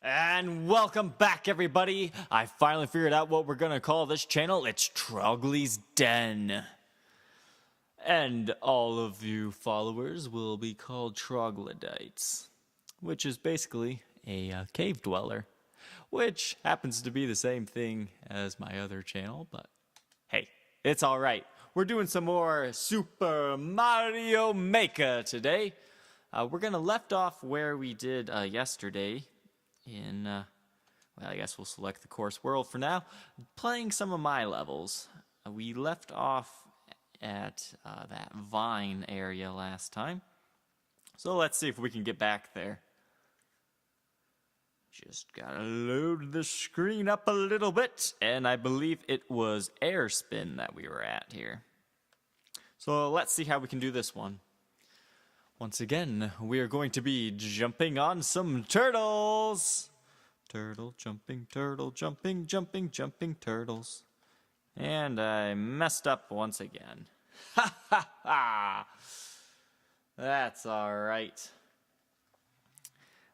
And welcome back, everybody. I finally figured out what we're gonna call this channel. It's Trogly's Den. And all of you followers will be called troglodytes, which is basically a cave dweller, which happens to be the same thing as my other channel, but hey, it's alright. We're doing some more Super Mario Maker today. We're gonna left off where we did yesterday in, well, I guess we'll select the course world for now, playing some of my levels. We left off at that vine area last time, so let's see if we can get back there. Just gotta load the screen up a little bit, and I believe it was air spin that we were at here. So let's see how we can do this one. Once again, we are going to be jumping on some turtles. Turtle jumping, jumping, jumping turtles. And I messed up once again. Ha ha ha! That's alright.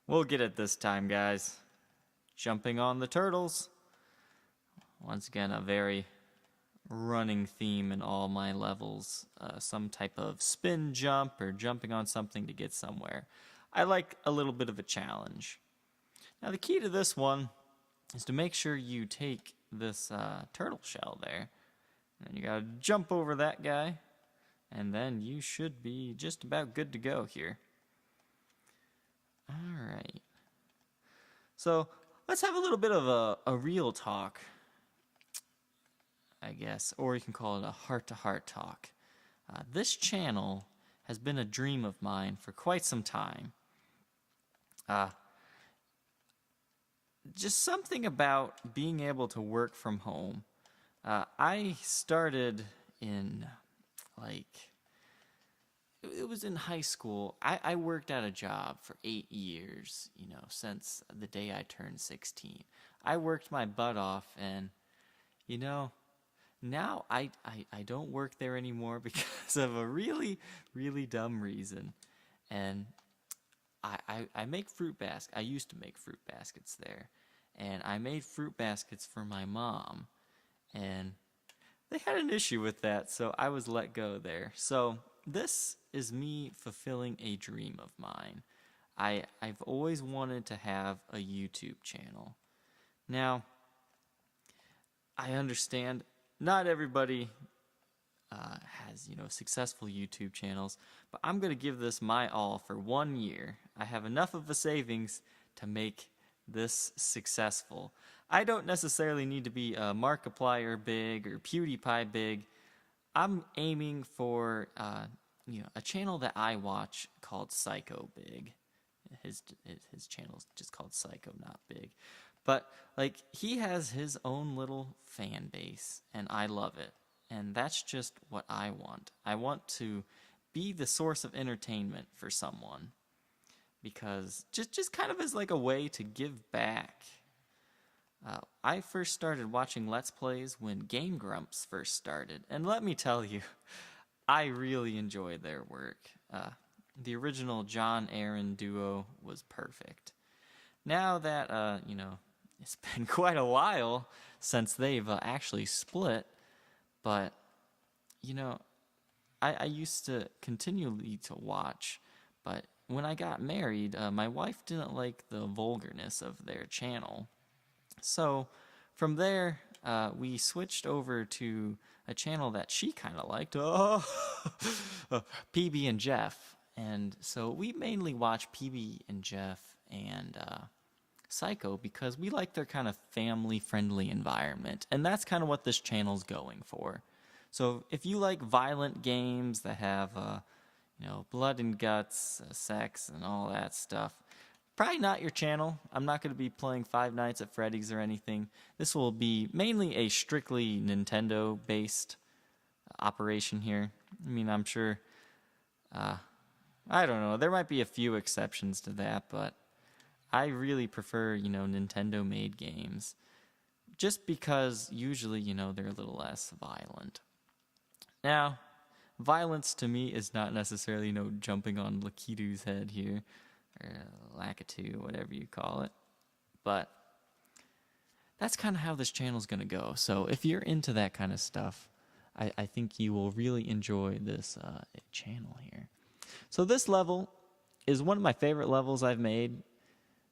We'll get it this time, guys. Jumping on the turtles. Once again, a very running theme in all my levels. Some type of spin jump or jumping on something to get somewhere. I like a little bit of a challenge. Now the key to this one is to make sure you take this turtle shell there. And you gotta jump over that guy. And then you should be just about good to go here. Alright. So let's have a little bit of a real talk, I guess, or you can call it a heart-to-heart talk. This channel has been a dream of mine for quite some time. Just something about being able to work from home. I started in, it was in high school. I worked at a job for 8 years, since the day I turned 16. I worked my butt off, and, now I don't work there anymore because of a really, really dumb reason. And I make fruit baskets. I used to make fruit baskets there. And I made fruit baskets for my mom. And they had an issue with that, so I was let go there. So this is me fulfilling a dream of mine. I've always wanted to have a YouTube channel. Now, I understand not everybody has, successful YouTube channels, but I'm going to give this my all for 1 year. I have enough of a savings to make this successful. I don't necessarily need to be a Markiplier big or PewDiePie big. I'm aiming for, a channel that I watch called Psycho Big. His channel's just called Psycho, not Big. But, he has his own little fan base, and I love it. And that's just what I want. I want to be the source of entertainment for someone. Because, just kind of as a way to give back. I first started watching Let's Plays when Game Grumps first started. And let me tell you, I really enjoy their work. The original John Aaron duo was perfect. Now that, it's been quite a while since they've actually split, but, I used to continually to watch, but when I got married, my wife didn't like the vulgarness of their channel. So from there, we switched over to a channel that she kind of liked, PB and Jeff. And so we mainly watch PB and Jeff and Psycho because we like their kind of family-friendly environment. And that's kind of what this channel's going for. So if you like violent games that have, blood and guts, sex, and all that stuff, probably not your channel. I'm not going to be playing Five Nights at Freddy's or anything. This will be mainly a strictly Nintendo-based operation here. I mean, I'm sure, I don't know, there might be a few exceptions to that, but I really prefer, Nintendo-made games. Just because usually, they're a little less violent. Now, violence to me is not necessarily, jumping on Lakitu's head here, or Lakitu, whatever you call it. But that's kind of how this channel is going to go. So if you're into that kind of stuff, I think you will really enjoy this channel here. So this level is one of my favorite levels I've made.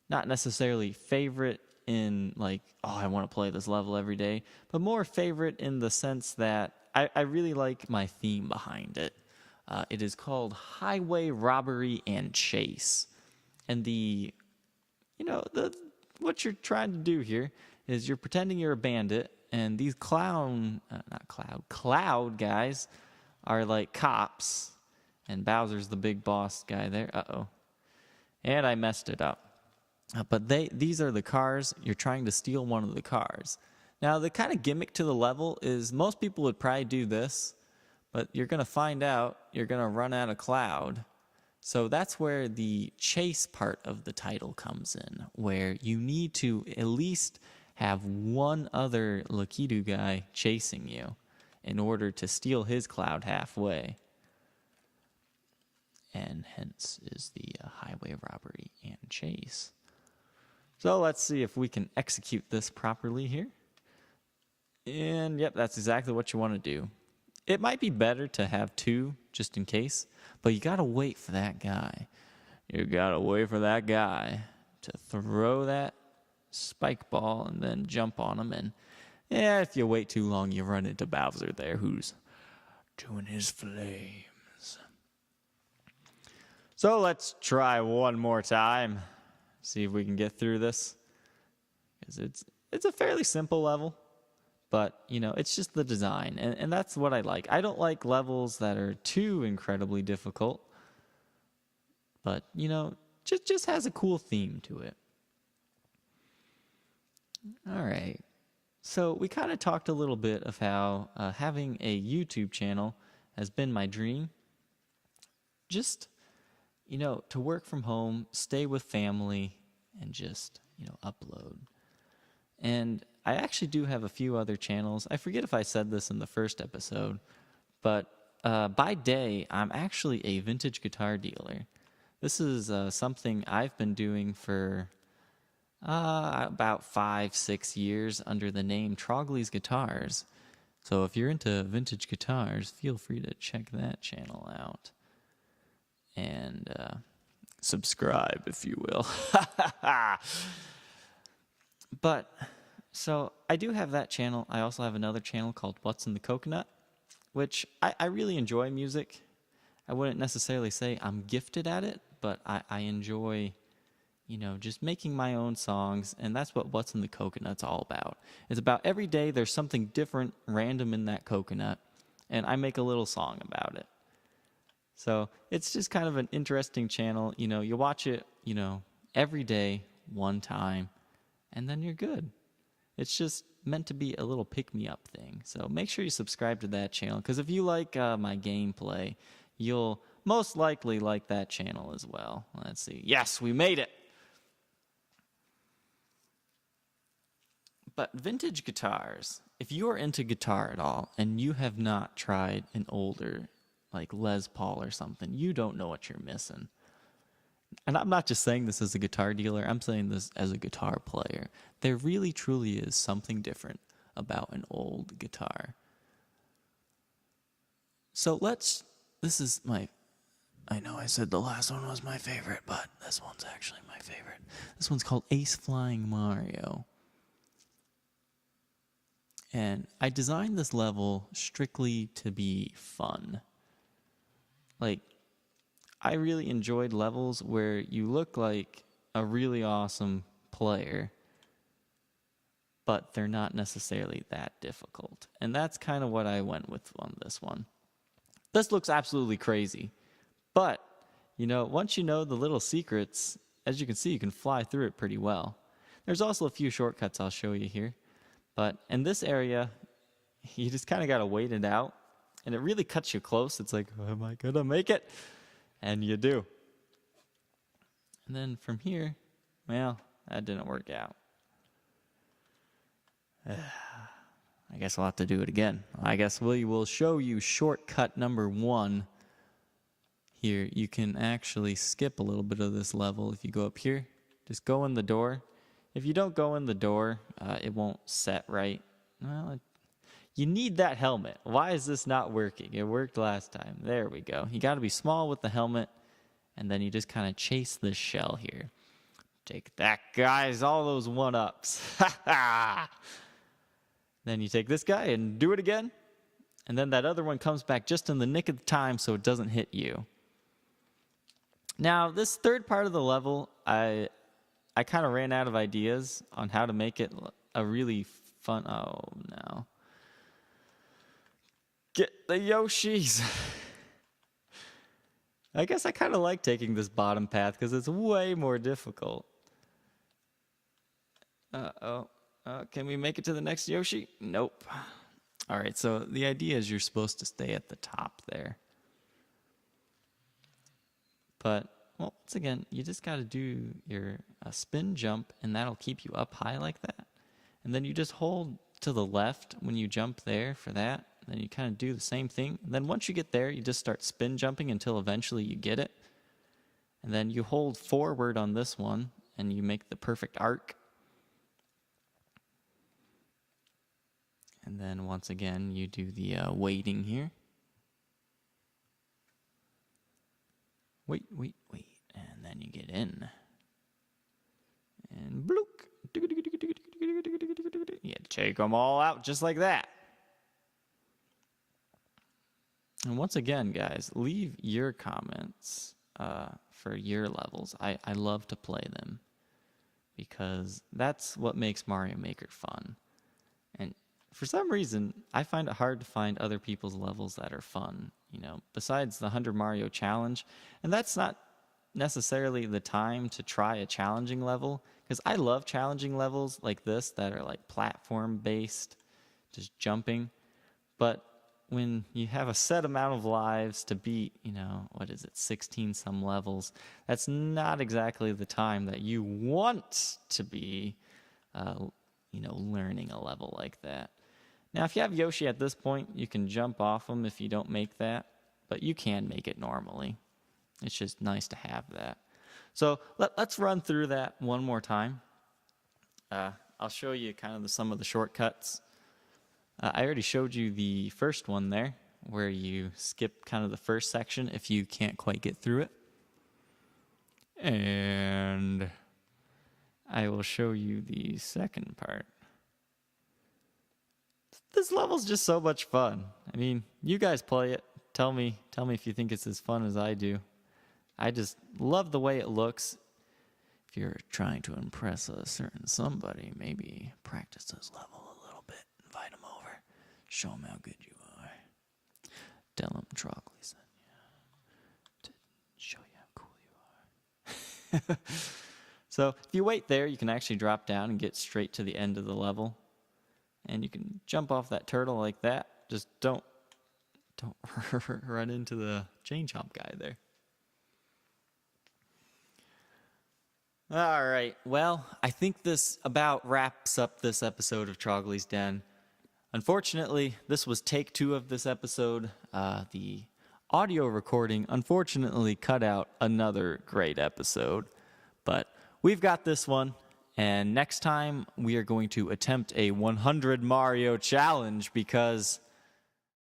Not necessarily favorite in like, oh, I want to play this level every day, but more favorite in the sense that I really like my theme behind it. It is called Highway Robbery and Chase. And what you're trying to do here is you're pretending you're a bandit, and these cloud guys are like cops, and Bowser's the big boss guy there. Uh-oh. And I messed it up. But these are the cars. You're trying to steal one of the cars. Now, the kind of gimmick to the level is most people would probably do this, but you're going to find out you're going to run out of Cloud. So that's where the chase part of the title comes in, where you need to at least have one other Lakitu guy chasing you in order to steal his Cloud halfway. And hence is the highway robbery and chase. So let's see if we can execute this properly here. And yep, that's exactly what you want to do. It might be better to have two just in case, but you got to wait for that guy. You got to wait for that guy to throw that spike ball and then jump on him. And yeah, if you wait too long, you run into Bowser there who's doing his flames. So let's try one more time. See if we can get through this. Because it's a fairly simple level. But, it's just the design. And that's what I like. I don't like levels that are too incredibly difficult. But, just has a cool theme to it. All right. So we kind of talked a little bit of how having a YouTube channel has been my dream. Just, to work from home, stay with family, and just, upload. And I actually do have a few other channels. I forget if I said this in the first episode, but by day, I'm actually a vintage guitar dealer. This is something I've been doing for about 5-6 years under the name Trogley's Guitars. So if you're into vintage guitars, feel free to check that channel out. And subscribe, if you will. But, so I do have that channel. I also have another channel called What's in the Coconut, which I really enjoy music. I wouldn't necessarily say I'm gifted at it, but I enjoy, just making my own songs, and that's what What's in the Coconut's all about. It's about every day there's something different, random in that coconut, and I make a little song about it. So it's just kind of an interesting channel. You watch it, every day, one time, and then you're good. It's just meant to be a little pick-me-up thing. So make sure you subscribe to that channel, because if you like my gameplay, you'll most likely like that channel as well. Let's see. Yes, we made it! But vintage guitars, if you are into guitar at all, and you have not tried an older, like Les Paul or something, you don't know what you're missing. And I'm not just saying this as a guitar dealer, I'm saying this as a guitar player. There really, truly is something different about an old guitar. So I know I said the last one was my favorite, but this one's actually my favorite. This one's called Flyin Mario. And I designed this level strictly to be fun. Like, I really enjoyed levels where you look like a really awesome player, but they're not necessarily that difficult. And that's kind of what I went with on this one. This looks absolutely crazy, but, once you know the little secrets, as you can see, you can fly through it pretty well. There's also a few shortcuts I'll show you here, but in this area, you just kind of got to wait it out, and it really cuts you close. It's like, am I going to make it? And you do. And then from here, well, that didn't work out. I guess I'll have to do it again. I guess we will show you shortcut number 1. Here, you can actually skip a little bit of this level. If you go up here, just go in the door. if you don't go in the door, it won't set right. Well, you need that helmet. Why is this not working? It worked last time. There we go. You got to be small with the helmet, and then you just kind of chase this shell here. Take that, guys. All those one-ups. Ha ha! Then you take this guy and do it again. And then that other one comes back just in the nick of the time so it doesn't hit you. Now, this third part of the level, I kind of ran out of ideas on how to make it a really fun... Oh, no. Get the Yoshis. I guess I kind of like taking this bottom path because it's way more difficult. Can we make it to the next Yoshi? Nope. All right, so the idea is you're supposed to stay at the top there. But, well, once again, you just got to do your spin jump, and that'll keep you up high like that. And then you just hold to the left when you jump there for that. Then you kind of do the same thing. And then once you get there, you just start spin jumping until eventually you get it. And then you hold forward on this one, and you make the perfect arc. And then once again, you do the waiting here. Wait. And then you get in. And bloop. You take them all out just like that. And once again, guys, leave your comments for your levels. I love to play them because that's what makes Mario Maker fun. And for some reason, I find it hard to find other people's levels that are fun, you know, besides the 100 Mario Challenge. And that's not necessarily the time to try a challenging level, because I love challenging levels like this that are like platform-based, just jumping. But when you have a set amount of lives to beat, you know, 16 some levels, that's not exactly the time that you want to be, learning a level like that. Now, if you have Yoshi at this point, you can jump off him if you don't make that, but you can make it normally. It's just nice to have that. So let's run through that one more time. I'll show you kind of some of the shortcuts. I already showed you the first one there, where you skip kind of the first section if you can't quite get through it. And I will show you the second part. This level's just so much fun. I mean, you guys play it. Tell me if you think it's as fun as I do. I just love the way it looks. If you're trying to impress a certain somebody, maybe practice this level a little bit. Invite them over. Show them how good you are. Tell them Trogly sent you to show you how cool you are. So if you wait there, you can actually drop down and get straight to the end of the level. And you can jump off that turtle like that. Just don't run into the chain chomp guy there. All right, well, I think this about wraps up this episode of Trogly's Den. Unfortunately, this was take 2 of this episode. The audio recording unfortunately cut out another great episode, but we've got this one, and next time we are going to attempt a 100 Mario challenge because